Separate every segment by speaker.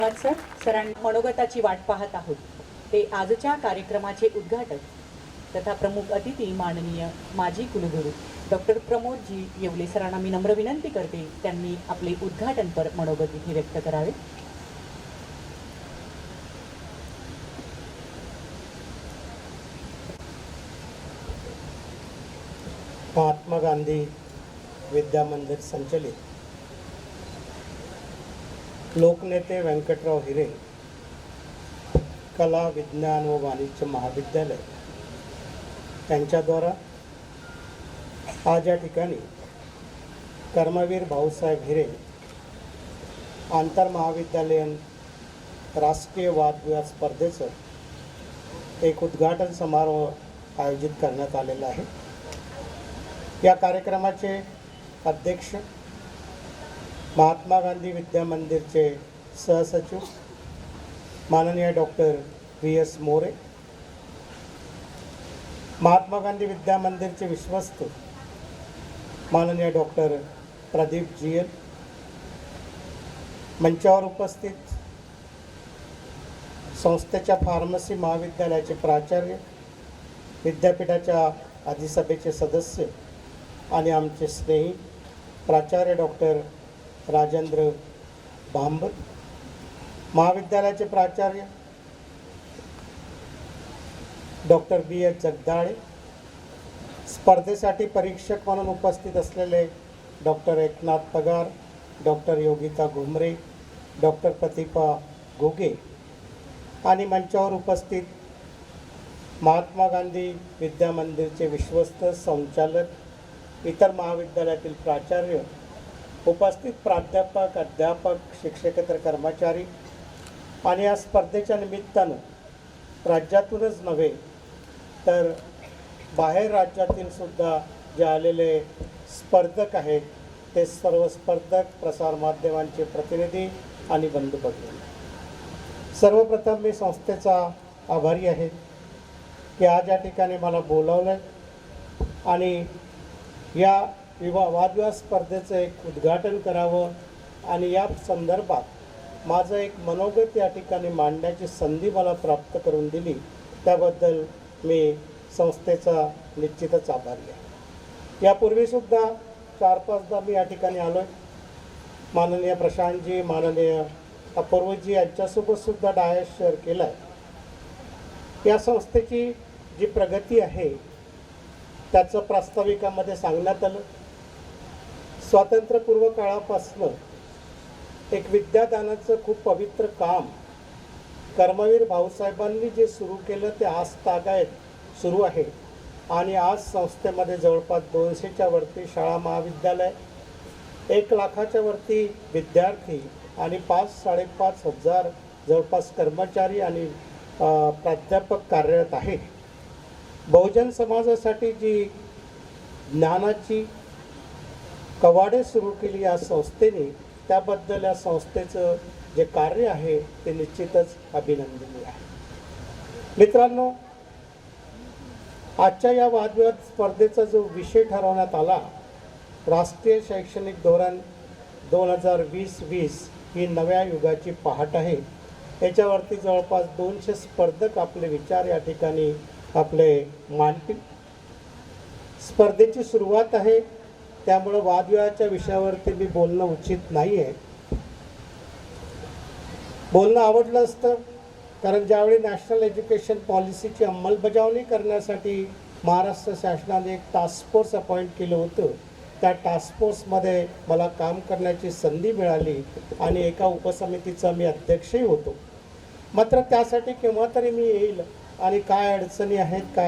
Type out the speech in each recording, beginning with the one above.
Speaker 1: Sir सरांनी मनोगताची वाट पाहत आहोत ते आजच्या कार्यक्रमाचे उद्घाटक तथा प्रमुख अतिथी माननीय माजी कुलगुरू डॉक्टर प्रमोदजी येवले सरांना मी नम्र विनंती करते त्यांनी आपले उद्घाटनपर मनोगत इथे व्यक्त करावे।
Speaker 2: महात्मा गांधी विद्या मंदिर संचलित लोकनेते व्यंकटराव हिरे कला विज्ञान व वाणिज्य महाविद्यालय यांच्याद्वारा आज या ठिकाणी कर्मवीर भाऊसाहेब हिरे आंतरमहाविद्यालयीन राष्ट्रीय वादविवाद स्पर्धेचं एक उद्घाटन समारोह आयोजित करण्यात आलेला आहे। या कार्यक्रमाचे अध्यक्ष महात्मा गांधी विद्या मंदिरचे सहसचिव माननीय डॉक्टर V.S. मोरे, महात्मा गांधी विद्या मंदिरचे विश्वस्त माननीय डॉक्टर प्रदीप GL, मंचावर उपस्थित संस्थेच्या फार्मसी महाविद्यालयाचे प्राचार्य, विद्यापीठाच्या अधिसभेचे सदस्य आणि आमचे स्नेही प्राचार्य डॉक्टर राजेंद्र भांबर, महाविद्यालयाचे प्राचार्य डॉक्टर B.H. जगदाळे, स्पर्धेसाठी परीक्षक म्हणून उपस्थित असलेले डॉक्टर एकनाथ पगार, डॉक्टर योगिता घुमरे, डॉक्टर प्रतिभा घोगे आणि मंचावर उपस्थित महात्मा गांधी विद्या मंदिरचे विश्वस्त संचालक, इतर महाविद्यालयातील प्राचार्य, उपस्थित प्राध्यापक, अध्यापक, शिक्षकेतर कर्मचारी आणि या स्पर्धेच्या निमित्तानं राज्यातूनच नव्हे तर बाहेर राज्यातील सुद्धा जे आलेले स्पर्धक आहेत ते सर्व स्पर्धक, प्रसारमाध्यमांचे प्रतिनिधी आणि बंधू भगिनी, सर्वप्रथम मी संस्थेचा आभारी आहे की आज या ठिकाणी मला बोलावलं आणि या वादविवाद स्पर्धेचं एक उद्घाटन करावं आणि या संदर्भात माझं एक मनोगत या ठिकाणी मांडण्याची संधी मला प्राप्त करून दिली, त्याबद्दल मी संस्थेचा निश्चितच आभारी आहे। यापूर्वीसुद्धा 4-5दा मी या ठिकाणी आलो आहे। माननीय प्रशांतजी, माननीय अपूर्वजी यांच्यासोबतसुद्धा डायस शेअर केला आहे। या संस्थेची जी प्रगती आहे त्याचं प्रास्ताविकामध्ये सांगण्यात आलं। स्वातंत्र्यपूर्व काळापासून एक विद्यादानाचं खूप पवित्र काम कर्मवीर भाऊसाहेबांनी जे सुरू केलं ते आज तागायत सुरू आहे आणि आज संस्थेमध्ये जवळपास 200च्या वरती शाळा महाविद्यालय, 1 लाखाच्या वरती विद्यार्थी आणि 5-5.5 हजार जवळपास कर्मचारी आणि प्राध्यापक कार्यरत आहेत। बहुजन समाजासाठी जी ज्ञानाची कवाडे सुरू केली या संस्थेने, त्याबद्दल या संस्थेचं जे कार्य आहे ते निश्चितच अभिनंदनीय आहे। मित्रांनो, आजच्या या वादविवाद स्पर्धेचा जो विषय ठरवण्यात आला, राष्ट्रीय शैक्षणिक धोरण 2020-20 ही नव्या युगाची पहाट आहे। याच्यावरती जवळपास 200 स्पर्धक आपले विचार या ठिकाणी आपले मांडतील। स्पर्धेची सुरुवात आहे, त्यामुळे वादविवादाच्या विषयावरती मी बोलणं उचित नाही आहे। बोलणं आवडलं असतं, कारण ज्यावेळी नॅशनल एज्युकेशन पॉलिसीची अंमलबजावणी करण्यासाठी महाराष्ट्र शासनाने एक टास्क फोर्स अपॉइंट केलं होतं, त्या टास्क फोर्समध्ये मला काम करण्याची संधी मिळाली आणि एका उपसमितीचा मी अध्यक्षही होतो। मात्र त्यासाठी केव्हा तरी मी येईल आणि काय अडचणी आहेत,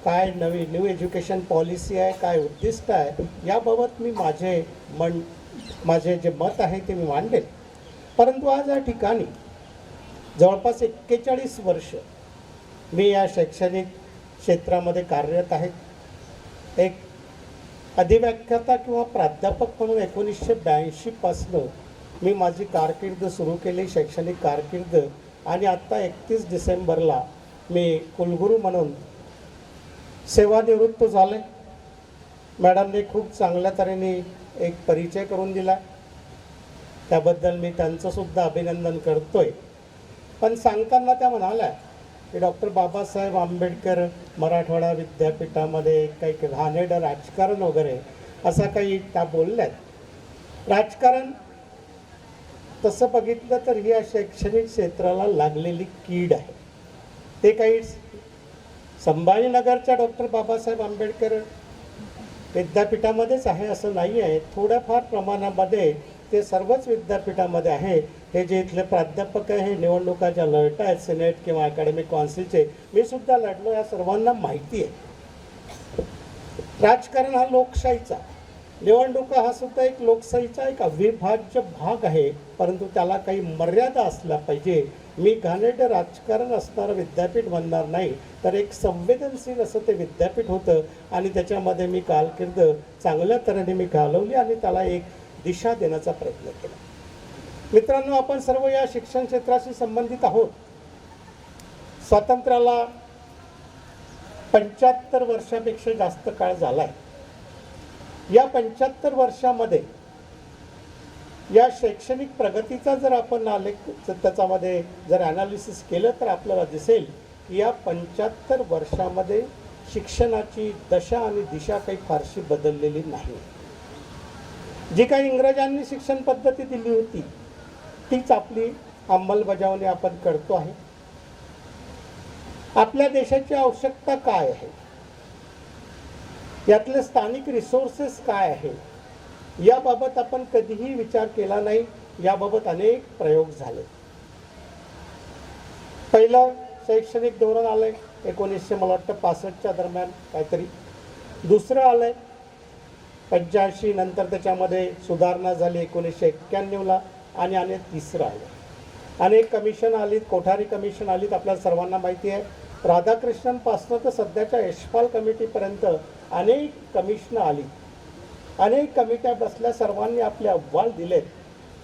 Speaker 2: काय न्यू एज्युकेशन पॉलिसी आहे, काय उद्दिष्ट आहे, याबाबत मी माझे जे मत आहे ते मी मांडेल। परंतु आज या ठिकाणी जवळपास 41 वर्ष मी या शैक्षणिक क्षेत्रामध्ये कार्यरत आहे। एक अधिव्याख्याता किंवा प्राध्यापक म्हणून 1982 पासून मी माझी कारकीर्द सुरू केली, शैक्षणिक कारकीर्द, आणि आत्ता 31 डिसेंबरला मी कुलगुरू म्हणून सेवानिवृत्त झाले। मॅडमने खूप चांगल्या तऱ्हेने एक परिचय करून दिला। त्याबद्दल मी त्यांचंसुद्धा अभिनंदन करतोय. पण सांगताना त्या म्हणाल्या की डॉक्टर बाबासाहेब आंबेडकर मराठवाडा विद्यापीठामध्ये काही घाणेरडं राजकारण वगैरे असं काही त्या बोलल्यात. राजकारण तसं बघितलं तर ही या शैक्षणिक क्षेत्राला लागलेली कीड आहे. ते काही संभाजीनगरच्या डॉक्टर बाबासाहेब आंबेडकर विद्यापीठामध्येच आहे असं नाही आहे. थोड्याफार प्रमाणामध्ये ते सर्वच विद्यापीठामध्ये आहे. हे जे इथले प्राध्यापक आहे, हे निवडणुकाच्या लढत आहेत सिनेट किंवा अकॅडमिक काउन्सिलचे, मी सुद्धा लढलो, या सर्वांना माहिती आहे. राजकारण हा लोकशाहीचा, निवडणुका हा सुद्धा एक लोकशाहीचा एक अविभाज्य भाग आहे, परंतु त्याला काही मर्यादा असल्या पाहिजे. मी घाणेरडं राजकारण असणारं विद्यापीठ म्हणणार नाही, तर एक संवेदनशील असं ते विद्यापीठ होतं आणि त्याच्यामध्ये मी कारकीर्द चांगल्या तऱ्हेने मी घालवली आणि त्याला एक दिशा देण्याचा प्रयत्न केला. मित्रांनो, आपण सर्व या शिक्षण क्षेत्राशी संबंधित आहोत. स्वातंत्र्याला 75 वर्षापेक्षा जास्त काळ झाला आहे. या 75 वर्षामध्ये या शैक्षणिक प्रगतीचा जर आपण आलेख त्याच्यामध्ये जर ॲनालिसिस केलं तर आपल्याला दिसेल की या 75 वर्षामध्ये शिक्षणाची दशा आणि दिशा काही फारशी बदललेली नाही. जी काही इंग्रजांनी शिक्षण पद्धती दिली होती तीच आपली अंमलबजावणी आपण करतो आहे. आपल्या देशाची आवश्यकता काय आहे, यातले स्थानिक रिसोर्सेस काय आहे, याबाबत आपण कधीही विचार केला नाही. याबाबत अनेक प्रयोग झाले. पहिलं शैक्षणिक धोरण आलंय 1965च्या दरम्यान काहीतरी. दुसरं आलंय 85, नंतर त्याच्यामध्ये सुधारणा झाली 1991ला आणि अनेक तिसरं आलं. अनेक कमिशन आलीत, कोठारी कमिशन आलीत, आपल्याला सर्वांना माहिती आहे. राधाकृष्णनपासनं तर सध्याच्या यशपाल कमिटीपर्यंत अनेक कमिशनं आली, अनेक कमिट्या बसल्या, सर्वांनी आपले अहवाल दिलेत.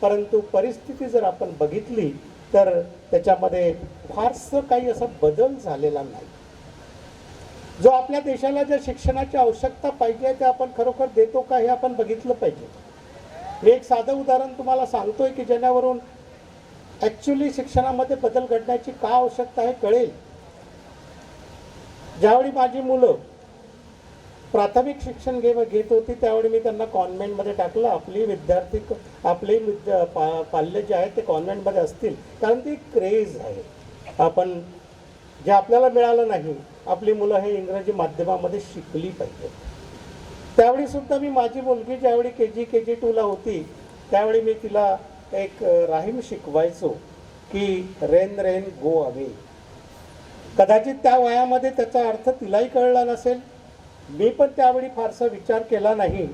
Speaker 2: परंतु परिस्थिती जर आपण बघितली तर त्याच्यामध्ये फारसं काही असा बदल झालेला नाही. जो आपल्या देशाला ज्या शिक्षणाची आवश्यकता पाहिजे ते आपण खरोखर देतो का हे आपण बघितलं पाहिजे. मी एक साधं उदाहरण तुम्हाला सांगतोय की ज्याच्यावरून ॲक्च्युली शिक्षणामध्ये बदल घडण्याची का आवश्यकता आहे कळेल. ज्यावेळी माझी मुलं प्राथमिक शिक्षण घेत होती त्यावेळी मी त्यांना कॉन्व्हेंटमध्ये टाकलं. आपली पाल्य जे आहे ते कॉन्व्हेंटमध्ये असतील, कारण ती क्रेज आहे. आपण जे आपल्याला मिळालं नाही, आपली मुलं हे इंग्रजी माध्यमामध्ये शिकली पाहिजे. त्यावेळी सुद्धा मी माझी मुलगी ज्यावेळी के जी 2ला होती त्यावेळी मी तिला एक राहीम शिकवायचो की रेन रेन गो अवे. कदाचित त्या वयामध्ये त्याचा अर्थ तिलाही कळला नसेल. मी पण त्यावेळी फारसा विचार केला नाही.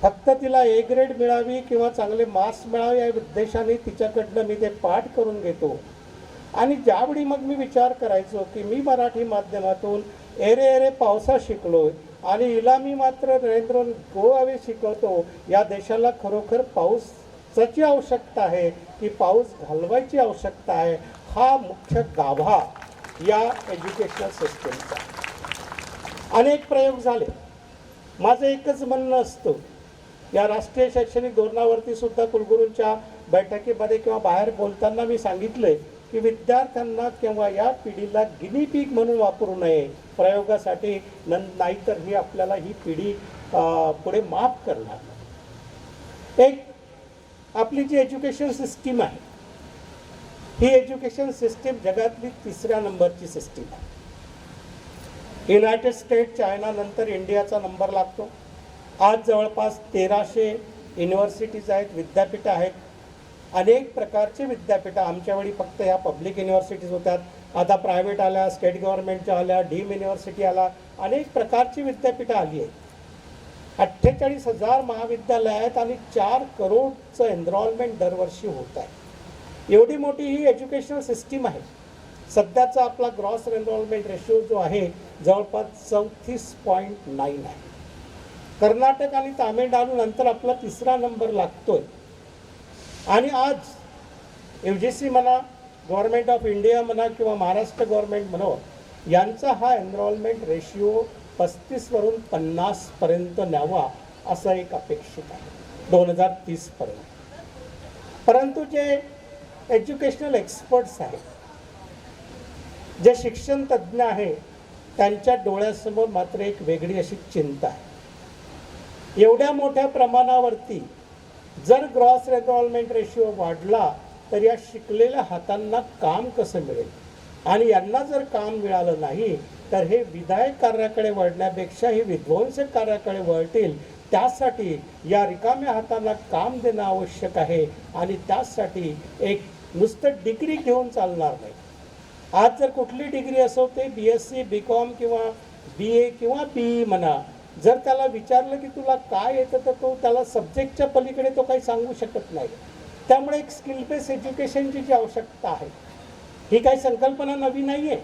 Speaker 2: फक्त तिला ए ग्रेड मिळावी किंवा चांगले मार्क्स मिळावे या उद्देशाने तिच्याकडनं मी ते पाठ करून घेतो. आणि ज्यावेळी मग मी विचार करायचो की मी मराठी माध्यमातून एरे एरे पावसा शिकलोय आणि हिला मी मात्र नरेंद्र गोवावे शिकवतो. या देशाला खरोखर पाऊसाची आवश्यकता आहे की पाऊस घालवायची आवश्यकता आहे. हा मुख्य गाभा या एज्युकेशनल सिस्टीमचा. अनेक प्रयोग झाले. माझं एकच म्हणणं असतं, या राष्ट्रीय शैक्षणिक धोरणावरती सुद्धा कुलगुरूंच्या बैठकीमध्ये किंवा बाहेर बोलताना मी सांगितलंय की विद्यार्थ्यांना किंवा या पिढीला गिनी पिग म्हणून वापरू नये प्रयोगासाठी, नाहीतर ही आपल्याला ही पिढी पुढे माफ करणार. एक आपली जी एज्युकेशन सिस्टीम आहे ही एज्युकेशन सिस्टीम जगातली 3ऱ्या नंबरची सिस्टीम आहे. युनायटेड स्टेट, चायना नंतर इंडियाचा नंबर लागतो. आज जवळपास 1300 युनिव्हर्सिटीज आहेत, विद्यापीठं आहेत. अनेक प्रकारचे विद्यापीठं. आमच्या वेळी फक्त ह्या पब्लिक युनिव्हर्सिटीज होत्यात, आता प्रायव्हेट आल्या, स्टेट गव्हर्नमेंटच्या आल्या, डीम युनिव्हर्सिटी आला, अनेक प्रकारची विद्यापीठं आली आहेत. 48,000 महाविद्यालय आहेत आणि 4 करोडचं एनरोलमेंट दरवर्षी होत आहे. एवढी मोठी ही एज्युकेशनल सिस्टीम आहे. सध्याचा आपला ग्रॉस एनरोलमेंट रेशिओ जो आहे जवळपास 34.9 आहे. कर्नाटक आणि तामिळनाडू नंतर आपला 3रा नंबर लागतोय. आणि आज UGC म्हणा, गव्हर्नमेंट ऑफ इंडिया म्हणा किंवा महाराष्ट्र गव्हर्नमेंट म्हणा, यांचा हा एनरोलमेंट रेशिओ 35 वरून 50 पर्यंत न्यावा असं एक अपेक्षित आहे 2030 पर्यंत. परंतु जे एज्युकेशनल एक्सपर्ट्स आहेत, जे शिक्षण तज्ज्ञ आहे, त्यांच्या डोळ्यासमोर मात्र एक वेगळी अशी चिंता आहे. एवढ्या मोठ्या प्रमाणावरती जर ग्रॉस एनरोलमेंट रेशिओ वाढला तर या शिकलेल्या हातांना काम कसं मिळेल, आणि यांना जर काम मिळालं नाही तर हे विधायक कार्याकडे वळण्यापेक्षा हे विध्वंसक कार्याकडे वळतील. त्यासाठी या रिकाम्या हातांना काम देणं आवश्यक आहे, आणि त्यासाठी एक नुसतं डिग्री घेऊन चालणार नाही. आज जर कुठली डिग्री असो, ते BSc BCom किंवा BA किंवा BE म्हणा, जर त्याला विचारलं की तुला काय येतं तर तो त्याला सब्जेक्टच्या पलीकडे तो काही सांगू शकत नाही. त्यामुळे एक स्किल बेस एज्युकेशनची जी आवश्यकता आहे, ही काही संकल्पना नवी नाही आहे.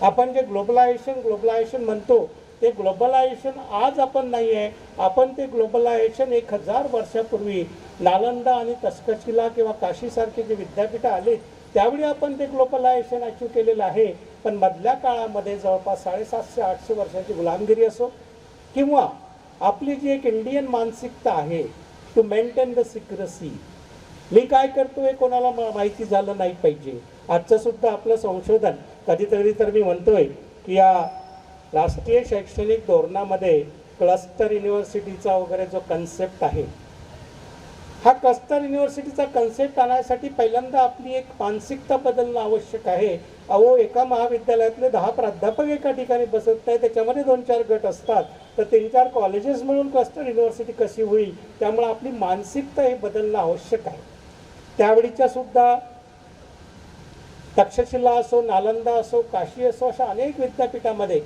Speaker 2: आपण जे ग्लोबलायझेशन म्हणतो, ते ग्लोबलायझेशन आज आपण नाही आहे. आपण ते ग्लोबलायझेशन 1000 वर्षापूर्वी नालंदा आणि तक्षशिला किंवा काशीसारखे जे विद्यापीठं आले त्यावेळी आपण ते ग्लोबलायझेशन अचीव केलेलं आहे. पण मधल्या काळामध्ये जवळपास 750-800 वर्षाची गुलामगिरी असो, किंवा आपली जी एक इंडियन मानसिकता आहे टू मेंटेन द सिक्रेसी, मी काय करतो हे कोणाला माहिती झालं नाही पाहिजे. आजचं सुद्धा आपलं संशोधन कधीतरी तर मी म्हणतोय की या राष्ट्रीय शैक्षणिक धोरणामध्ये क्लस्टर युनिव्हर्सिटीचा वगैरे जो कन्सेप्ट आहे, हा क्लस्टर युनिव्हर्सिटीचा कन्सेप्ट आणण्यासाठी पहिल्यांदा आपली एक मानसिकता बदलणं आवश्यक आहे. अहो, एका महाविद्यालयातले 10 प्राध्यापक एका ठिकाणी बसत नाही, त्याच्यामध्ये 2-4 गट असतात, तर 3-4 कॉलेजेस मिळून क्लस्टर युनिव्हर्सिटी कशी होईल. त्यामुळे आपली मानसिकता हे बदलणं आवश्यक आहे. त्यावेळीच्या सुद्धा तक्षशिला असो, नालंदा असो, काशी असो, अशा अनेक विद्यापीठामध्ये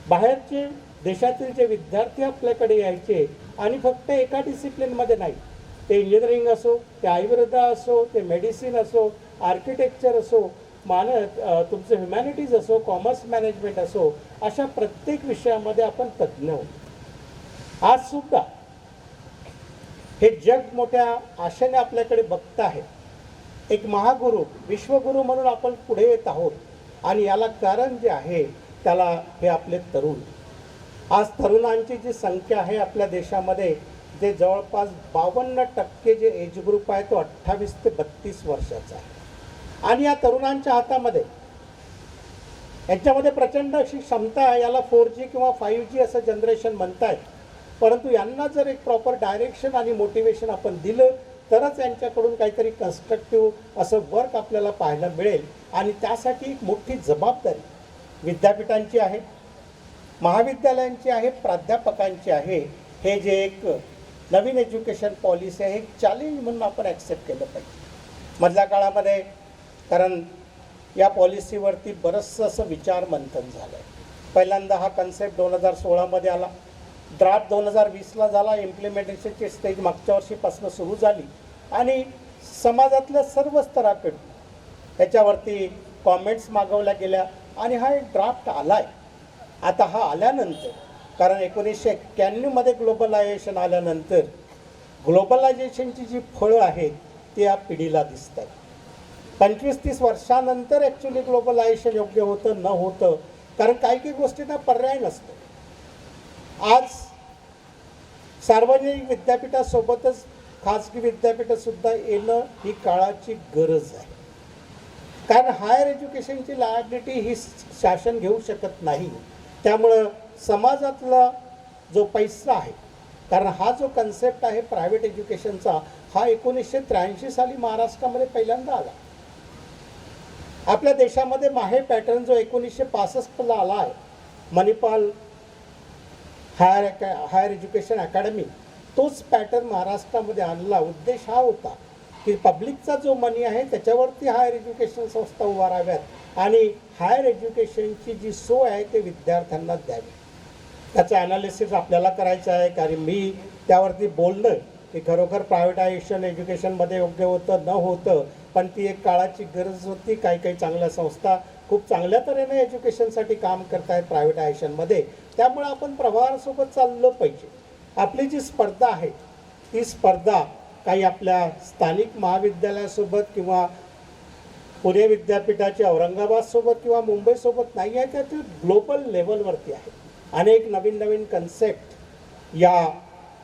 Speaker 2: बाहेरचे देशातील जे विद्यार्थी आपल्याकडे यायचे, आणि फक्त एका डिसिप्लिनमध्ये नाही, ते इंजिनिअरिंग असो, ते आयुर्वेद असो, ते मेडिसिन असो, आर्किटेक्चर असो, तुमचं ह्युमॅनिटीज असो, कॉमर्स मॅनेजमेंट असो, अशा प्रत्येक विषयामध्ये आपण तज्ज्ञ होतो. आज सुद्धा हे जग मोठ्या आशेने आपल्याकडे बघत आहे. एक महागुरु, विश्वगुरु म्हणून आपण पुढे येत आहोत, आणि याला कारण जे आहे त्याला हे आपले तरुण. आज तरुणांची जी संख्या आहे आपल्या देशामध्ये, जे जवळपास 52% जे एज ग्रुप आहे तो 28 ते 32 वर्षाचा आहे. आणि या तरुणांच्या हातामध्ये यांच्यामध्ये प्रचंड अशी क्षमता आहे. याला 4G किंवा 5G असं जनरेशन म्हणतायत. परंतु यांना जर एक प्रॉपर डायरेक्शन आणि मोटिवेशन आपण दिलं तरच यांच्याकडून काहीतरी कन्स्ट्रक्टिव्ह असं वर्क आपल्याला पाहायला मिळेल. आणि त्यासाठी एक मोठी जबाबदारी विद्यापीठांची आहे, महाविद्यालयांची आहे, प्राध्यापकांची आहे. हे जे एक नवीन एज्युकेशन पॉलिसी आहे, एक चॅलेंज म्हणून आपण ॲक्सेप्ट केलं पाहिजे. मधल्या काळामध्ये, कारण या पॉलिसीवरती बरंचसं असं विचार मंथन झालं आहे. पहिल्यांदा हा कन्सेप्ट 2016मध्ये आला, ड्राफ्ट 2020ला झाला, इम्प्लिमेंटेशनची स्टेज मागच्या वर्षीपासून सुरू झाली, आणि समाजातल्या सर्व स्तराकडून त्याच्यावरती कॉमेंट्स मागवल्या गेल्या, आणि हा एक ड्राफ्ट आला आहे. आता हा आल्यानंतर, कारण 1991मध्ये ग्लोबलायझेशन आल्यानंतर ग्लोबलायझेशनची जी फळं आहेत ती या पिढीला दिसतात. 25-30 वर्षानंतर ॲक्च्युली ग्लोबलायझेशन योग्य होतं न होतं, कारण काही काही गोष्टींना पर्याय नसतो. आज सार्वजनिक विद्यापीठासोबतच खाजगी विद्यापीठंसुद्धा येणं ही काळाची गरज आहे. कारण हायर एज्युकेशनची लायबिलिटी ही शासन घेऊ शकत नाही. त्यामुळं समाजातला जो पैसा आहे, कारण हा जो कन्सेप्ट आहे प्रायव्हेट एज्युकेशनचा, हा 1983 साली महाराष्ट्रामध्ये पहिल्यांदा आला. आपल्या देशामध्ये माहे पॅटर्न जो 1965ला आला आहे, मणिपाल हायर एज्युकेशन अकॅडमी, तोच पॅटर्न महाराष्ट्रामध्ये आणला. उद्देश हा होता की पब्लिकचा जो मनी आहे त्याच्यावरती हायर एज्युकेशन संस्था उभाराव्यात, आणि हायर एज्युकेशनची जी सोय आहे ते विद्यार्थ्यांना द्यावी. त्याचं ॲनालिसिस आपल्याला करायचं आहे, कारण मी त्यावरती बोललं की खरोखर प्रायव्हेटायझेशन एज्युकेशनमध्ये योग्य होतं न होतं, पण ती एक काळाची गरज होती. काही काही चांगल्या संस्था खूप चांगल्या तऱ्हेने एज्युकेशनसाठी काम करत आहेत प्रायव्हेटायझेशनमध्ये. त्यामुळे आपण प्रवाहासोबत चाललं पाहिजे. आपली जी स्पर्धा आहे ती स्पर्धा काही आपल्या स्थानिक महाविद्यालयासोबत किंवा पुणे विद्यापीठाच्या औरंगाबादसोबत किंवा मुंबईसोबत नाही आहे, तर ती ग्लोबल लेवलवरती आहे. अनेक नवीन नवीन कन्सेप्ट या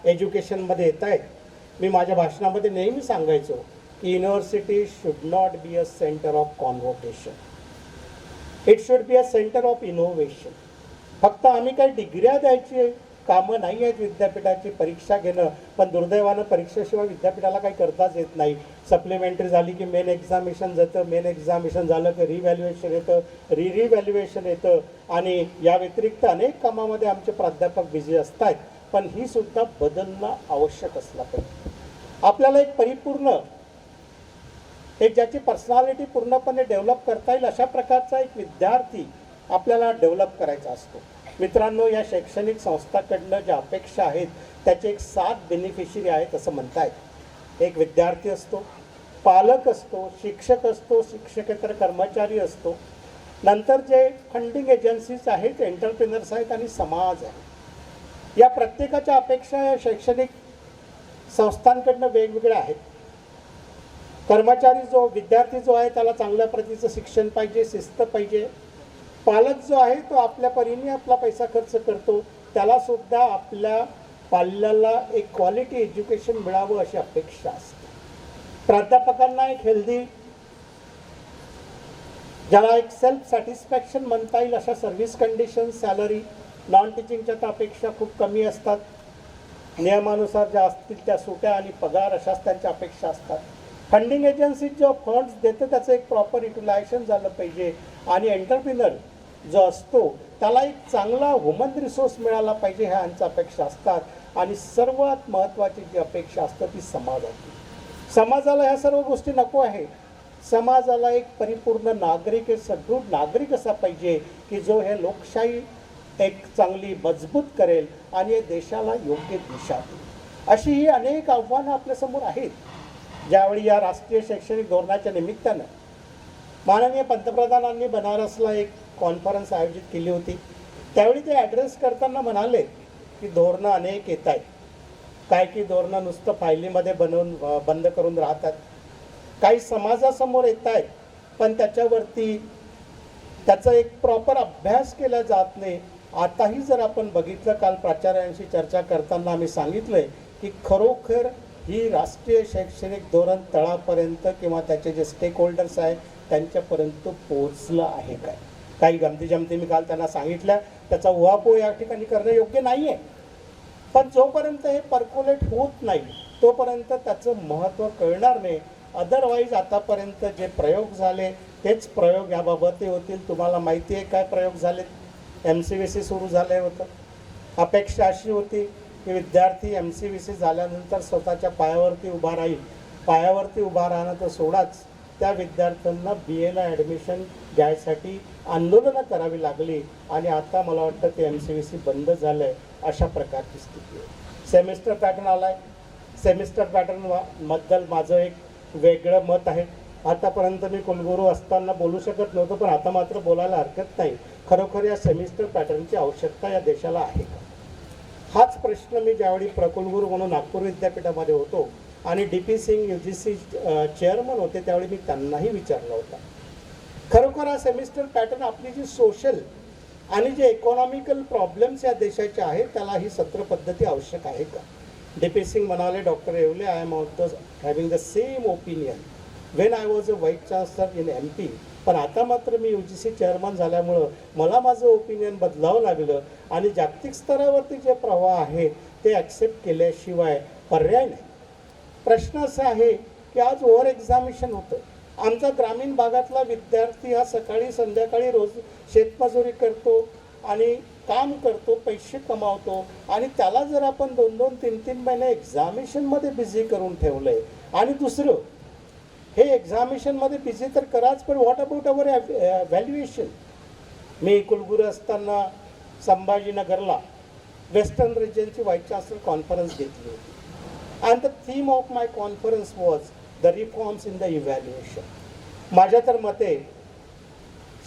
Speaker 2: एज्युकेशनमध्ये येत आहेत. मी माझ्या भाषणामध्ये नेहमी सांगायचो की university should not be a centre of convocation, it should be a centre of innovation. फक्त आम्ही काही डिग्र्या द्यायची कामं नाही आहेत विद्यापीठाची, परीक्षा घेणं, पण दुर्दैवानं परीक्षेशिवाय विद्यापीठाला काही करताच येत नाही. सप्लिमेंटरी झाली की मेन एक्झामिनेशन जातं, मेन एक्झामिनेशन झालं की रिव्हॅल्युएशन येतं, रिव्हॅल्युएशन येतं, आणि या व्यतिरिक्त अनेक कामामध्ये आमचे प्राध्यापक बिझी असतात. पण ही सुद्धा बदलणं आवश्यक असलं पाहिजे. आपल्याला एक परिपूर्ण, एक ज्याची पर्सनॅलिटी पूर्णपणे डेव्हलप करता येईल अशा प्रकारचा एक विद्यार्थी आपल्याला डेव्हलप करायचा असतो. मित्रांनो, या शैक्षणिक संस्थाकडनं ज्या अपेक्षा आहेत त्याचे एक 7 बेनिफिशरी आहेत असं म्हणतायत. एक विद्यार्थी असतो, पालक असतो, शिक्षक असतो, शिक्षकेतर कर्मचारी असतो, नंतर जे फंडिंग एजन्सीज आहेत, एंटरप्रिनर्स आहेत, आणि समाज आहे. या प्रत्येकाच्या अपेक्षा या शैक्षणिक संस्थांकडनं वेगवेगळ्या आहेत. कर्मचारी विद्यार्थी जो आहे त्याला चांगल्या प्रतीचं शिक्षण पाहिजे, शिस्त पाहिजे. पालक जो आहे तो आपल्या परीने आपला पैसा खर्च करतो, त्याला सुद्धा आपल्या पाल्याला एक क्वालिटी एज्युकेशन मिळावं अशी अपेक्षा असते. प्राध्यापकांना एक हेल्दी, ज्याला एक सेल्फ सॅटिस्फॅक्शन म्हणता येईल अशा सर्व्हिस कंडिशन, सॅलरी. नॉन टीचिंगच्या तर अपेक्षा खूप कमी असतात, नियमानुसार ज्या असतील त्या सुट्या आणि पगार अशाच त्यांच्या अपेक्षा असतात. फंडिंग एजन्सी जो फंड्स देतं त्याचं एक प्रॉपर युटिलायझेशन झालं पाहिजे, आणि एंटरप्रिनर जो असतो त्याला एक चांगला ह्युमन रिसोर्स मिळाला पाहिजे, ह्या यांच्या अपेक्षा असतात. आणि सर्वात महत्त्वाची जी अपेक्षा असतं ती समाजाची. समाजाला ह्या सर्व गोष्टी नको आहे. समाजाला एक परिपूर्ण नागरिक, एक सदृढ नागरिक असा पाहिजे की जो हे लोकशाही एक चांगली मजबूत करेल आणि या देशाला योग्य दिशा देईल. अशी ही अनेक आव्हानं आपल्यासमोर आहेत. ज्यावेळी या राष्ट्रीय शैक्षणिक धोरणाच्या निमित्तानं माननीय पंतप्रधानांनी बनारसला एक कॉन्फरन्स आयोजित केली होती, त्यावेळी ते ॲड्रेस करताना म्हणाले की धोरणं अनेक येत आहेत. काय की धोरणं नुसतं फायलीमध्ये बंद करून राहतात, काही समाजासमोर येत आहेत पण त्याच्यावरती त्याचा एक प्रॉपर अभ्यास केला जात नाही. आताही जर आपण बघितलं, काल प्राचार्यांशी चर्चा करताना आम्ही सांगितलंय की खरोखर ही राष्ट्रीय शैक्षणिक धोरण तळापर्यंत किंवा त्याचे जे स्टेक होल्डर्स आहेत त्यांच्यापर्यंत पोहोचलं आहे काय. काही गमती मी काल त्यांना सांगितल्या, त्याचा उहापोह या ठिकाणी करणं योग्य नाही आहे. पण जोपर्यंत हे पर्क्युलेट होत नाही तोपर्यंत त्याचं महत्त्व कळणार नाही. अदरवाईज आतापर्यंत जे प्रयोग झाले तेच प्रयोग याबाबतही होतील. तुम्हाला माहिती आहे काय प्रयोग झालेत. MCVC सुरू झालं होतं. अपेक्षा अशी होती की विद्यार्थी MCVC झाल्यानंतर स्वतःच्या पायावरती उभा राहील. पायावरती उभा राहणं तर सोडाच, त्या विद्यार्थ्यांना BAला ॲडमिशन घ्यायसाठी आंदोलनं करावी लागली, आणि आता मला वाटतं ते MCVC बंद झालं आहे अशा प्रकारची स्थिती आहे. सेमिस्टर पॅटर्न आला आहे. सेमिस्टर पॅटर्नबद्दल माझं एक वेगळं मत आहे. आतापर्यंत मी कुलगुरू असताना बोलू शकत नव्हतो, पण आता मात्र बोलायला हरकत नाही. खरोखर या सेमिस्टर पॅटर्नची आवश्यकता या देशाला आहे का? हाच प्रश्न मी ज्यावेळी प्रकुलगुरू म्हणून नागपूर विद्यापीठामध्ये होतो आणि DP सिंग UGC चेअरमन होते त्यावेळी मी त्यांनाही विचारला होता. खरोखर हा सेमिस्टर पॅटर्न आपली जी सोशल आणि जे इकॉनॉमिकल प्रॉब्लेम्स या देशाचे आहेत त्याला ही सत्र पद्धती आवश्यक आहे का? DP सिंग म्हणाले, doctor Yewale, I am also having the same opinion when I was a vice chancellor in MP. पण आता मात्र मी UGC चेअरमन झाल्यामुळं मला माझं ओपिनियन बदलावं लागलं, आणि जागतिक स्तरावरती जे प्रवाह आहेत ते ॲक्सेप्ट केल्याशिवाय पर्याय नाही. प्रश्न असा आहे की आज ओव्हर एक्झामिनेशन होतं. आमचा ग्रामीण भागातला विद्यार्थी हा सकाळी संध्याकाळी रोज शेतमजुरी करतो आणि काम करतो, पैसे कमावतो, आणि त्याला जर आपण 2-2, 3-3 महिने एक्झामिनेशनमध्ये बिझी करून ठेवलं आहे. आणि दुसरं, हे एक्झामिनेशनमध्ये बिझी तर कराच, पण व्हॉट अबाउट अवर व्हॅल्युएशन. मी कुलगुरू असताना संभाजीनगरला वेस्टर्न रिजनची व्हाईस चान्सलर कॉन्फरन्स घेतली होती. And the theme of my conference was the reforms in the evaluation. माझ्या तर मते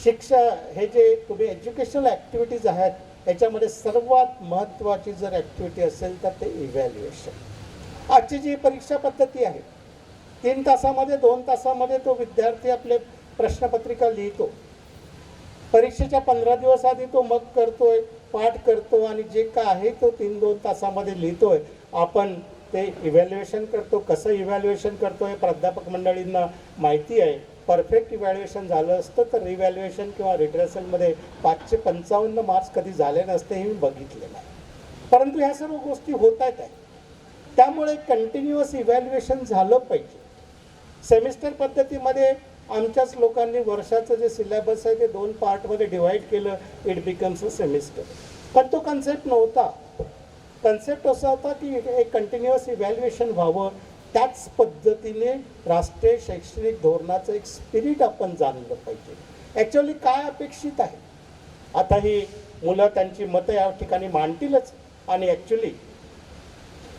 Speaker 2: हे जे तुम्ही एज्युकेशनल ॲक्टिव्हिटीज आहेत याच्यामध्ये सर्वात महत्त्वाची जर ॲक्टिव्हिटी असेल तर ते इव्हॅल्युएशन. आजची जी परीक्षा पद्धती आहे 3 तासामध्ये 2 तासामध्ये तो विद्यार्थी आपले प्रश्नपत्रिका लिहितो. परीक्षेच्या 15 दिवस आधी तो मग करतोय, पाठ करतो, आणि जे काय आहे तो 3-2 तासामध्ये लिहितोय. आपण ते इव्हॅल्युएशन करतो. कसं इव्हॅल्युएशन करतो हे प्राध्यापक मंडळींना माहिती आहे. परफेक्ट इव्हॅल्युएशन झालं असतं तर रिव्हॅल्युएशन किंवा रिट्रेसलमध्ये 555 मार्क्स कधी झाले नसते हे मी बघितलेलं आहे. परंतु ह्या सर्व गोष्टी होत आहेत. त्यामुळे कंटिन्युअस इव्हॅल्युएशन झालं पाहिजे. सेमिस्टर पद्धतीमध्ये आमच्याच लोकांनी वर्षाचं जे सिलेबस आहे ते 2 पार्टमध्ये डिवाईड केलं. It becomes a semester. पण तो कन्सेप्ट नव्हता. कन्सेप्ट असा होता की एक कंटिन्युअस इव्हॅल्युएशन व्हावं. त्याच पद्धतीने राष्ट्रीय शैक्षणिक धोरणाचं एक स्पिरिट आपण जाणलं पाहिजे. ॲक्च्युअली काय अपेक्षित आहे, आता ही मुलं त्यांची मतं या ठिकाणी मांडतीलच. आणि ॲक्च्युली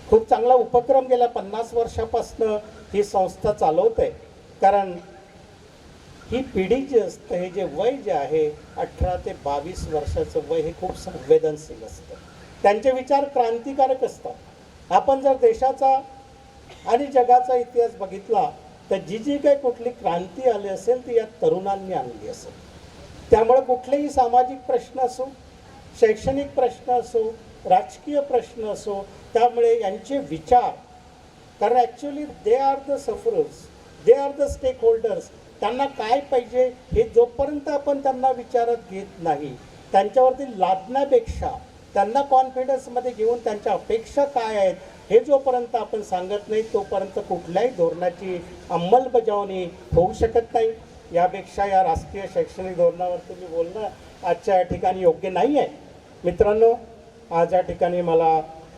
Speaker 2: खूप चांगला उपक्रम गेल्या 50 वर्षापासून ही संस्था चालवत आहे. कारण ही पिढी जी असतं, हे जे वय जे आहे 18 ते 22 वर्षाचं वय, हे खूप संवेदनशील असतं. त्यांचे विचार क्रांतिकारक असतात. आपण जर देशाचा आणि जगाचा इतिहास बघितला तर जी काही कुठली क्रांती आली असेल ती या तरुणांनी आणली असेल. त्यामुळे कुठलेही सामाजिक प्रश्न असो, शैक्षणिक प्रश्न असो, राजकीय प्रश्न असो, त्यामुळे यांचे विचार, कारण actually they are the sufferers, they are the stakeholders. त्यांना काय पाहिजे हे जोपर्यंत आपण त्यांना विचारात घेत नाही, त्यांच्यावरती लादण्यापेक्षा त्यांना कॉन्फिडन्समध्ये घेऊन त्यांच्या अपेक्षा काय आहेत हे जोपर्यंत आपण सांगत नाही तोपर्यंत कुठल्याही धोरणाची अंमलबजावणी होऊ शकत नाही. यापेक्षा या राष्ट्रीय शैक्षणिक धोरणावर तुम्ही बोलणं आजच्या या ठिकाणी योग्य नाही आहे. मित्रांनो, आज या ठिकाणी मला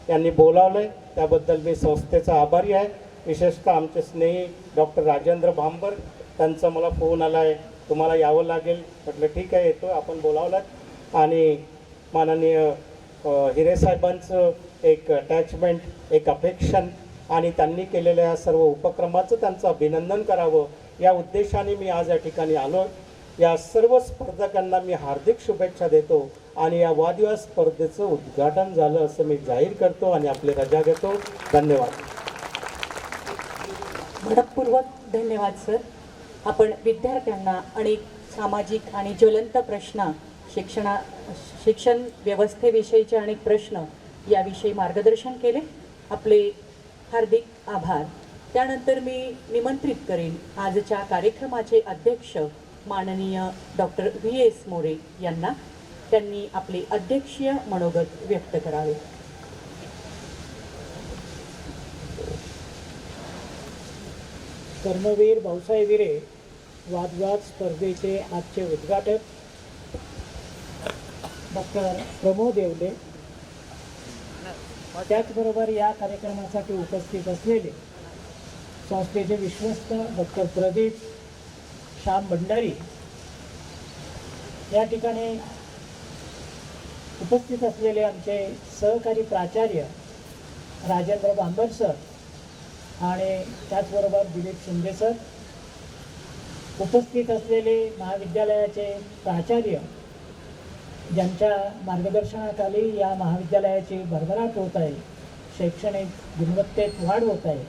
Speaker 2: यांनी बोलावलं आहे त्याबद्दल मी संस्थेचा आभारी आहे. विशेषतः आमचे स्नेही डॉक्टर राजेंद्र भांबर, त्यांचा मला फोन आला आहे, तुम्हाला यावं लागेल. म्हटलं ठीक आहे, येतो. आपण बोलावलं. आणि माननीय हिरेसाहेबांचं एक अटॅचमेंट, एक अफेक्शन आणि त्यांनी केलेल्या या सर्व उपक्रमाचं त्यांचं अभिनंदन करावं या उद्देशाने मी आज या ठिकाणी आलो. या सर्व स्पर्धकांना मी हार्दिक शुभेच्छा देतो आणि या वादविवाद स्पर्धेचं उद्घाटन झालं असं मी जाहीर करतो आणि आपली रजा घेतो. धन्यवाद.
Speaker 1: मनपूर्वक धन्यवाद सर. आपण विद्यार्थ्यांना अनेक सामाजिक आणि ज्वलंत प्रश्न, शिक्षण व्यवस्थेविषयीचे अनेक प्रश्न याविषयी मार्गदर्शन केले. आपले हार्दिक आभार. त्यानंतर मी निमंत्रित करेन आजच्या कार्यक्रमाचे अध्यक्ष माननीय डॉक्टर VS मोरे यांना. त्यांनी आपले अध्यक्षीय मनोगत व्यक्त करावे.
Speaker 3: कर्मवीर भाऊसाहेब हिरे वादविवाद स्पर्धेचे आजचे उद्घाटक डॉक्टर प्रमोद येवले, त्याचबरोबर या कार्यक्रमासाठी उपस्थित असलेले संस्थेचे विश्वस्त डॉक्टर प्रदीप श्याम भंडारी, या ठिकाणी उपस्थित असलेले आमचे सहकारी प्राचार्य राजेंद्र भांबर सर आणि त्याचबरोबर दिलीप शिंदे सर, उपस्थित असलेले महाविद्यालयाचे प्राचार्य ज्यांच्या मार्गदर्शनाखाली या महाविद्यालयाची भरभराट होत आहे, शैक्षणिक गुणवत्तेत वाढ होत आहे,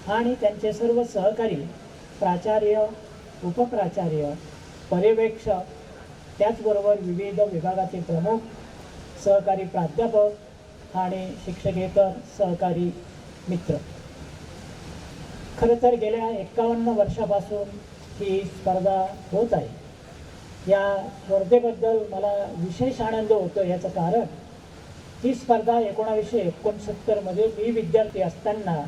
Speaker 3: आणि त्यांचे सर्व सहकारी प्राचार्य, उपप्राचार्य, पर्यवेक्षक, त्याचबरोबर विविध विभागाचे प्रमुख, सहकारी प्राध्यापक आणि शिक्षकेतर सहकारी मित्र. खरं तर गेल्या 51 वर्षापासून ही स्पर्धा होत आहे. या स्पर्धेबद्दल मला विशेष आनंद होतो. याचं कारण ही स्पर्धा 1969मध्ये मी विद्यार्थी असताना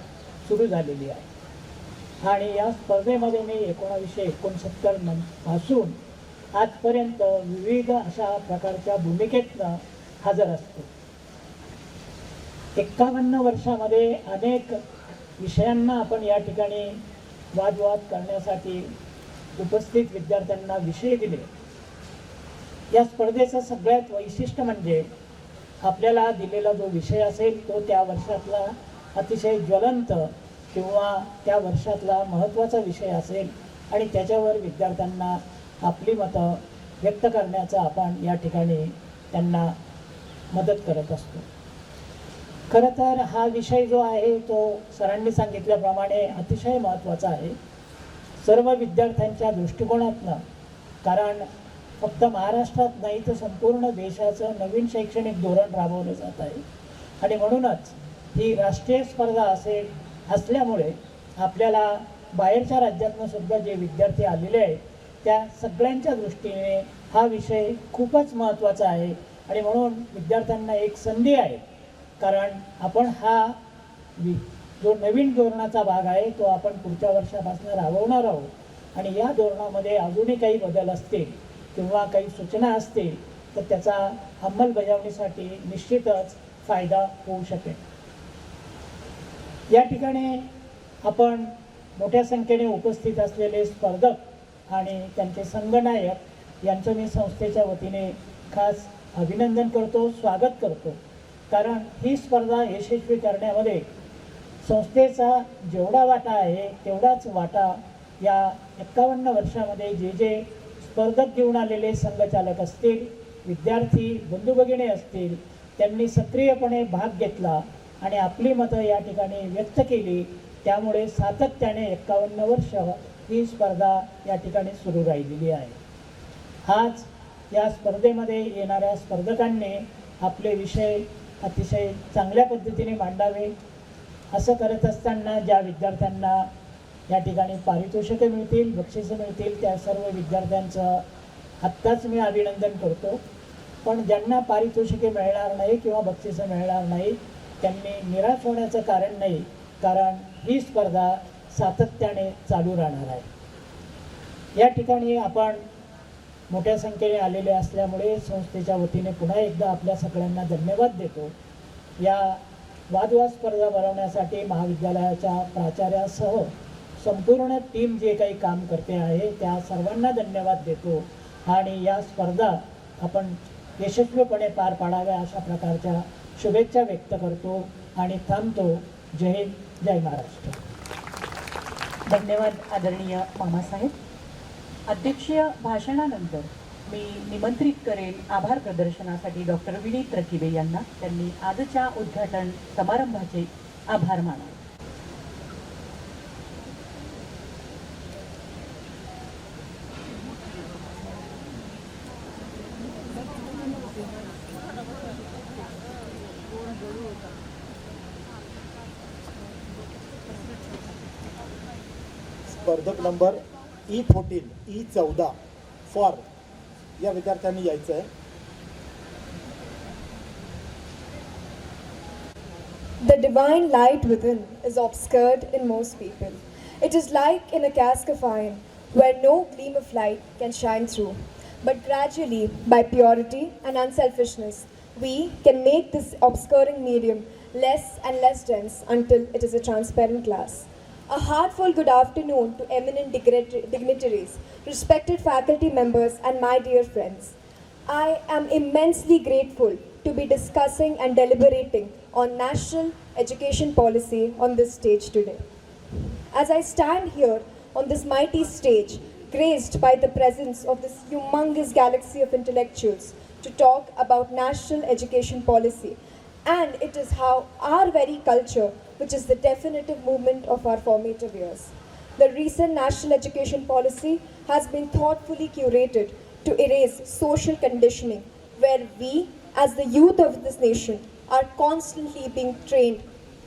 Speaker 3: सुरू झालेली आहे आणि या स्पर्धेमध्ये मी 1969 पासून आजपर्यंत विविध अशा प्रकारच्या भूमिकेतनं हजर असतो. 51 वर्षामध्ये अनेक विषयांना आपण या ठिकाणी वादविवाद करण्यासाठी उपस्थित विद्यार्थ्यांना विषय दिले. या स्पर्धेचं सगळ्यात वैशिष्ट्य म्हणजे आपल्याला दिलेला जो विषय असेल तो त्या वर्षातला अतिशय ज्वलंत किंवा त्या वर्षातला महत्त्वाचा विषय असेल आणि त्याच्यावर विद्यार्थ्यांना आपली मतं व्यक्त करण्याचा आपण या ठिकाणी त्यांना मदत करत असतो. खरं तर हा विषय जो आहे तो सरांनी सांगितल्याप्रमाणे अतिशय महत्त्वाचा आहे सर्व विद्यार्थ्यांच्या दृष्टिकोनातनं. कारण फक्त महाराष्ट्रात नाही तर संपूर्ण देशाचं नवीन शैक्षणिक धोरण राबवलं जात आहे आणि म्हणूनच ही राष्ट्रीय स्पर्धा असल्यामुळे आपल्याला बाहेरच्या राज्यातनं सुद्धा जे विद्यार्थी आलेले आहेत त्या सगळ्यांच्या दृष्टीने हा विषय खूपच महत्त्वाचा आहे आणि म्हणून विद्यार्थ्यांना एक संधी आहे. कारण आपण हा जो नवीन धोरणाचा भाग आहे तो आपण पुढच्या वर्षापासून राबवणार आहोत आणि या धोरणामध्ये अजूनही काही बदल असतील किंवा काही सूचना असतील तर त्याचा अंमलबजावणीसाठी निश्चितच फायदा होऊ शकेल. या ठिकाणी आपण मोठ्या संख्येने उपस्थित असलेले स्पर्धक आणि त्यांचे संघनायक यांचं मी संस्थेच्या वतीने खास अभिनंदन करतो, स्वागत करतो. कारण ही स्पर्धा यशस्वी करण्यामध्ये संस्थेचा जेवढा वाटा आहे तेवढाच वाटा या 51 वर्षामध्ये जे जे स्पर्धक घेऊन आलेले संघचालक असतील, विद्यार्थी बंधू भगिनी असतील, त्यांनी सक्रियपणे भाग घेतला आणि आपली मतं या ठिकाणी व्यक्त केली. त्यामुळे सातत्याने 51 वर्ष ही स्पर्धा या ठिकाणी सुरू राहिलेली आहे. आज या स्पर्धेमध्ये येणाऱ्या स्पर्धकांनी आपले विषय अतिशय चांगल्या पद्धतीने मांडावे. असं करत असताना ज्या विद्यार्थ्यांना या ठिकाणी पारितोषिके मिळतील, बक्षिसं मिळतील त्या सर्व विद्यार्थ्यांचं आत्ताच मी अभिनंदन करतो. पण ज्यांना पारितोषिके मिळणार नाही किंवा बक्षिसं मिळणार नाही त्यांनी निराश होण्याचं कारण नाही, कारण ही स्पर्धा सातत्याने चालू राहणार आहे. या ठिकाणी आपण मोठ्या संख्येने आलेले असल्यामुळे संस्थेच्या वतीने पुन्हा एकदा आपल्या सगळ्यांना धन्यवाद देतो. या वादविवाद स्पर्धा भरवण्यासाठी महाविद्यालयाच्या प्राचार्यासह संपूर्ण टीम जे काही काम करते आहे त्या सर्वांना धन्यवाद देतो आणि या स्पर्धा आपण यशस्वीपणे पार पाडाव्या अशा प्रकारच्या शुभेच्छा व्यक्त करतो आणि थांबतो. जय हिंद, जय महाराष्ट्र.
Speaker 1: धन्यवाद आदरणीय मामासाहेब. अध्यक्षीय भाषणानंतर मी निमंत्रित करेन आभार प्रदर्शनासाठी डॉक्टर विनीत रकिबे यांना. त्यांनी आजच्या उद्घाटन समारंभाचे आभार मानावे.
Speaker 4: स्पर्धक नंबर E14 E14 फॉर या विद्यार्थ्यांनी यायचं आहे.
Speaker 5: The divine light within is obscured in most people. It is like in a cask of iron, where no gleam of light can shine through. But gradually, by purity and unselfishness, we can make this obscuring medium less and less dense until it is a transparent glass. A heartfelt good afternoon to eminent dignitaries, respected faculty members, and my dear friends. I am immensely grateful to be discussing and deliberating on national education policy on this stage today. As I stand here on this mighty stage, graced by the presence of this humongous galaxy of intellectuals to talk about national education policy, and it is how our very culture, which is the definitive movement of our formative years. The recent national education policy has been thoughtfully curated to erase social conditioning, where we, as the youth of this nation, are constantly being trained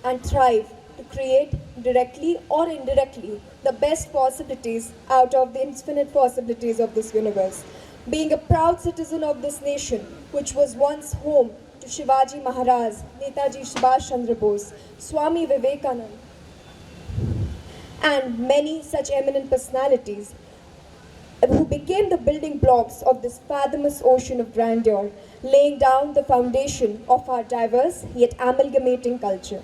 Speaker 5: and thrive to create, directly or indirectly, the best possibilities out of the infinite possibilities of this universe. Being a proud citizen of this nation, which was once home to Shivaji Maharaj, Netaji Subhash Chandra Bose, Swami Vivekananda, and many such eminent personalities who became the building blocks of this fathomless ocean of grandeur, laying down the foundation of our diverse yet amalgamating culture.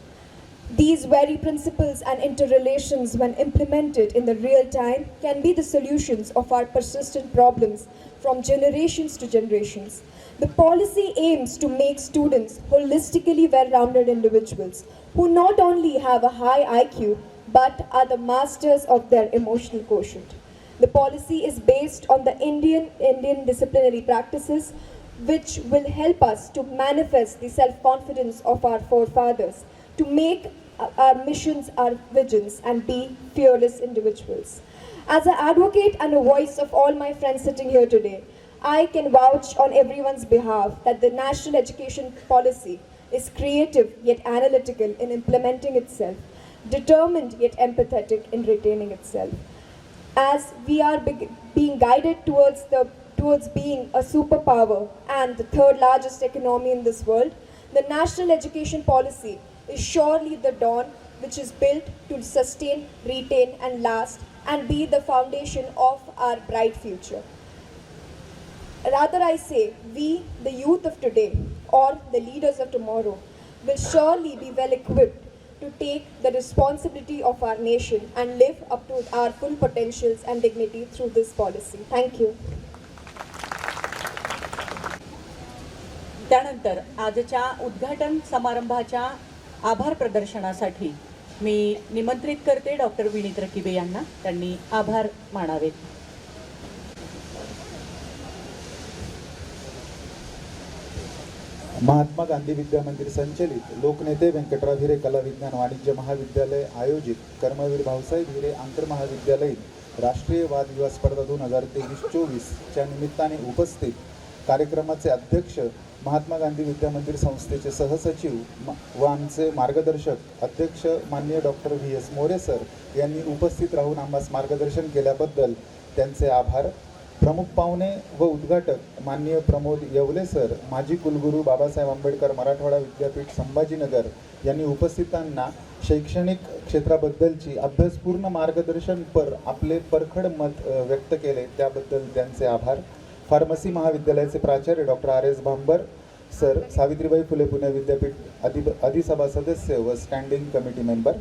Speaker 5: These very principles and interrelations, when implemented in the real time, can be the solutions of our persistent problems from generations to generations. The policy aims to make students holistically well-rounded individuals who not only have a high IQ but are the masters of their emotional quotient. The policy is based on the Indian disciplinary practices which will help us to manifest the self-confidence of our forefathers, to make our missions our visions and be fearless individuals. As an advocate and a voice of all my friends sitting here today, I can vouch on everyone's behalf that the national education policy is creative yet analytical in implementing itself, determined yet empathetic in retaining itself. As we are being guided towards being a superpower and the third largest economy in this world, the national education policy is surely the dawn which is built to sustain, retain, and last, and be the foundation of our bright future. Rather, I say, we, the youth of today, or the leaders of tomorrow, will surely be well equipped to take the responsibility of our nation and live up to our full potentials and dignity through this policy. Thank you.
Speaker 1: त्यानंतर आजच्या उद्घाटन समारंभाच्या आभार प्रदर्शनासाठी मी निमंत्रित करते doctor Vineet रकिबे यांना. त्यांनी आभार मानावेत.
Speaker 6: महात्मा गांधी विद्या मंदिर संचलित लोकनेते व्यंकटराव हिरे कला विज्ञान वाणिज्य महाविद्यालय आयोजित कर्मवीर भाऊसाहेब हिरे आंतर महाविद्यालयीन राष्ट्रीय वादविवाद स्पर्धा 2023-24 च्या निमित्ताने उपस्थित कार्यक्रमाचे अध्यक्ष महात्मा गांधी विद्या मंदिर संस्थेचे सहसचिव व आमचे मार्गदर्शक अध्यक्ष माननीय डॉक्टर VS मोरे सर यांनी उपस्थित राहून आम्हास मार्गदर्शन केल्याबद्दल त्यांचे आभार. प्रमुख पाहुणे व उद्घाटक माननीय प्रमोद येवले सर, माजी कुलगुरू बाबासाहेब आंबेडकर मराठवाडा विद्यापीठ संभाजीनगर यांनी उपस्थितांना शैक्षणिक क्षेत्राबद्दलची अभ्यासपूर्ण मार्गदर्शन पर आपले परखड मत व्यक्त केले त्याबद्दल त्यांचे आभार. फार्मसी महाविद्यालयाचे प्राचार्य doctor RS Bhambar sir, Savitribai Phule Pune विद्यापीठ अधिसभा सदस्य व standing committee member,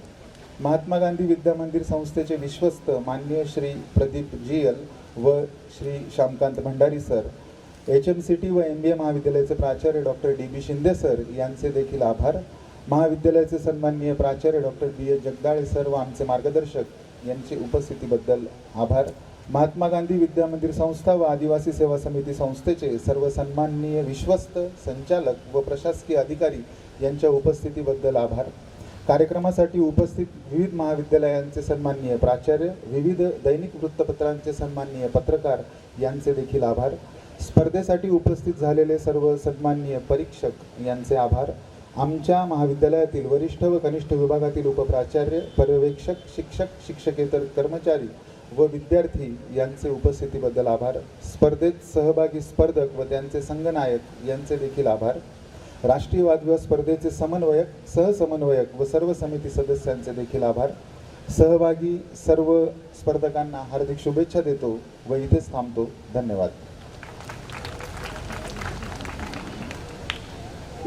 Speaker 6: Mahatma Gandhi Vidya Mandir संस्थेचे विश्वस्त माननीय श्री प्रदीप GL व श्री श्यामकांत भंडारी सर, HMCT व MBA महाविद्यालयाचे प्राचार्य डॉक्टर DB शिंदे सर यांचे देखील आभार. महाविद्यालयाचे सन्माननीय प्राचार्य डॉक्टर BS जगदाळे सर व आमचे मार्गदर्शक यांची उपस्थितीबद्दल आभार. महात्मा गांधी विद्या मंदिर संस्था व आदिवासी सेवा समिती संस्थेचे सर्व सन्माननीय विश्वस्त, संचालक व प्रशासकीय अधिकारी यांच्या उपस्थितीबद्दल आभार. कार्यक्रमासाठी उपस्थित विविध महाविद्यालयांचे सन्माननीय प्राचार्य, विविध दैनिक वृत्तपत्रांचे सन्माननीय पत्रकार यांचे देखील आभार. स्पर्धेसाठी उपस्थित झालेले सर्व सन्माननीय परीक्षक यांचे आभार. आमच्या महाविद्यालयातील वरिष्ठ व कनिष्ठ विभागातील उपप्राचार्य, पर्यवेक्षक, शिक्षक, शिक्षकेतर कर्मचारी व विद्यार्थी यांचे उपस्थितीबद्दल आभार. स्पर्धेत सहभागी स्पर्धक व त्यांचे संघनायक यांचे देखील आभार. राष्ट्रीय वादविवाद स्पर्धेचे समन्वयक, सहसमन्वयक व सर्व समिती सदस्यांचे देखील आभार. सहभागी सर्व स्पर्धकांना हार्दिक शुभेच्छा देतो व इथेच थांबतो. धन्यवाद.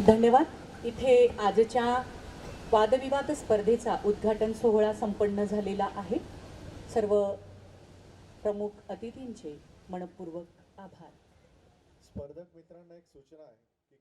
Speaker 1: धन्यवाद. इथे आजच्या वादविवाद स्पर्धेचा उद्घाटन सोहळा संपन्न झालेला आहे. सर्व प्रमुख अतिथींचे मनपूर्वक आभार.
Speaker 4: स्पर्धक मित्रांना एक सूचना आहे की